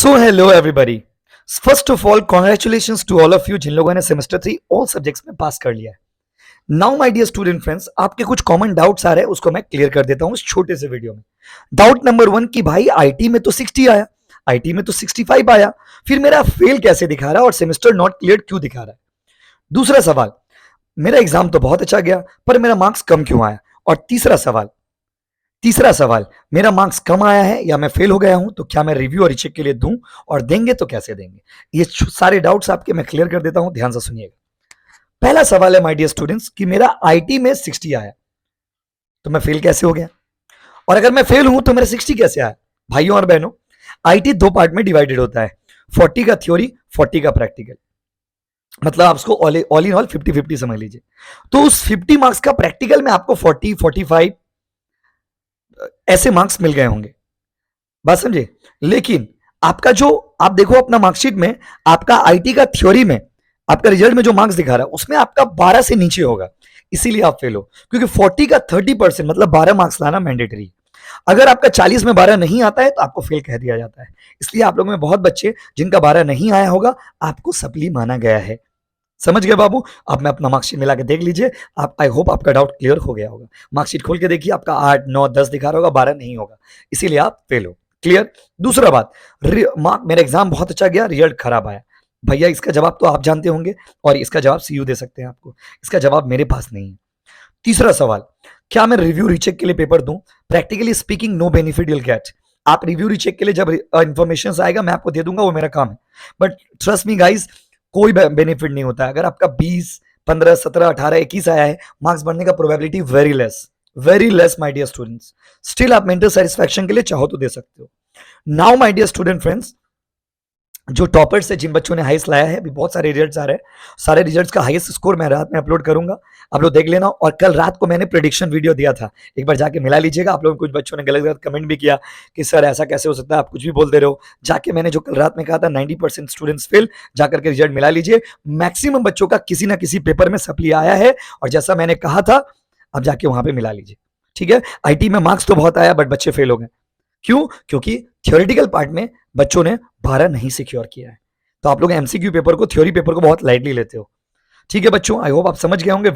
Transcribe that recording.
So hello everybody. First of all congratulations to all of you जिन लोगों ने semester 3 all subjects में पास कर लिया है। Now my dear student friends, आपके कुछ कॉमन डाउट्स आ रहे हैं, उसको मैं क्लियर कर देता हूं इस छोटे से वीडियो में। डाउट नंबर 1 कि भाई आईटी में तो 60 आया, आईटी में तो 65 आया, फिर मेरा फेल कैसे दिखा रहा है और सेमेस्टर नॉट क्लियर क्यों दिखा रहा है। दूसरा सवाल, मेरा एग्जाम तो बहुत अच्छा गया पर मेरा मार्क्स कम क्यों आया। और तीसरा सवाल, मेरा मार्क्स कम आया है या मैं फेल हो गया हूं, तो क्या मैं रिव्यू और रीचेक के लिए दूं, और देंगे तो कैसे देंगे। ये सारे डाउट्स आपके मैं क्लियर कर देता हूं, ध्यान से सुनिएगा। पहला सवाल है माय डियर स्टूडेंट्स कि मेरा आईटी में 60 आया तो मैं फेल कैसे हो गया, और अगर मैं फेल हूं तो मेरा 60 कैसे आया। भाइयों और बहनों, आईटी दो पार्ट में डिवाइडेड होता है, 40 का थ्योरी 40 का प्रैक्टिकल। मतलब आप उसको ऑल इन ऑल 50-50 समझ लीजिए। तो उस 50 मार्क्स का प्रैक्टिकल में आपको 40-45 ऐसे मार्क्स मिल गए होंगे, बात समझे। लेकिन आपका जो आप देखो अपना मार्कशीट में, आपका आईटी का थ्योरी में आपका रिजल्ट में जो मार्क्स दिखा रहा है उसमें आपका 12 से नीचे होगा, इसीलिए आप फेल हो। क्योंकि 40 का 30% मतलब 12 मार्क्स लाना मैंडेटरी। अगर आपका 40 में 12 नहीं आता है तो आपको फेल कह दिया जाता है। इसलिए आप लोगों में बहुत बच्चे जिनका 12 नहीं आया होगा, आपको सप्ली माना गया है। समझ गए बाबू। अब मैं अपना मार्कशीट मिला के देख लीजिए, आप आई होप आपका डाउट क्लियर हो गया होगा। मार्कशीट खोल के देखिए, आपका 8, 9, 10 दिखा रहा होगा, 12 नहीं होगा, इसीलिए आप फेल हो। क्लियर। दूसरा बात, मेरा एग्जाम बहुत अच्छा गया, रिजल्ट खराब आया। भैया इसका जवाब तो आप जानते होंगे और इसका जवाब सीयू दे सकते हैं आपको, इसका जवाब मेरे पास नहीं है। तीसरा सवाल, क्या मैं रिव्यू रीचेक के लिए पेपर दूं। Practically speaking no benefit you'll get. आप रिव्यू रीचेक के लिए जब इंफॉर्मेशन आएगा मैं आपको दे दूंगा, वो मेरा काम है। बट ट्रस्ट मी गाइज, कोई बेनिफिट नहीं होता है। अगर आपका 20, 15, 17, 18, 21 आया है, मार्क्स बढ़ने का probability very less my dear students. Still आप मेंटल सेटिस्फैक्शन के लिए चाहो तो दे सकते हो। Now my dear student friends, जो टॉपर्स है, जिन बच्चों ने हाईएस्ट लाया है, अभी बहुत सारे रिजल्ट्स आ रहे हैं, सारे रिजल्ट्स का हाईएस्ट स्कोर मैं रात में अपलोड करूंगा, आप लोग देख लेना। और कल रात को मैंने प्रेडिक्शन वीडियो दिया था, एक बार जाके मिला लीजिएगा। आप लोगों कुछ बच्चों ने गलत गलत कमेंट भी किया कि सर ऐसा कैसे हो सकता है, आप कुछ भी बोलते रहो। जाके मैंने जो कल रात में कहा था 90% स्टूडेंट्स फेल, जाकर के रिजल्ट मिला लीजिए। मैक्सिमम बच्चों का किसी ना किसी पेपर में सप्ली आया है, और जैसा मैंने कहा था अब जाके वहां पे मिला लीजिए, ठीक है। आईटी में मार्क्स तो बहुत आया बट बच्चे फेल हो गए, क्यों? क्योंकि थ्योरेटिकल पार्ट में बच्चों ने 12 नहीं सिक्योर किया है। तो आप लोग एमसीक्यू पेपर को, थ्योरी पेपर को बहुत लाइटली लेते हो, ठीक है बच्चों। आई होप आप समझ गए होंगे।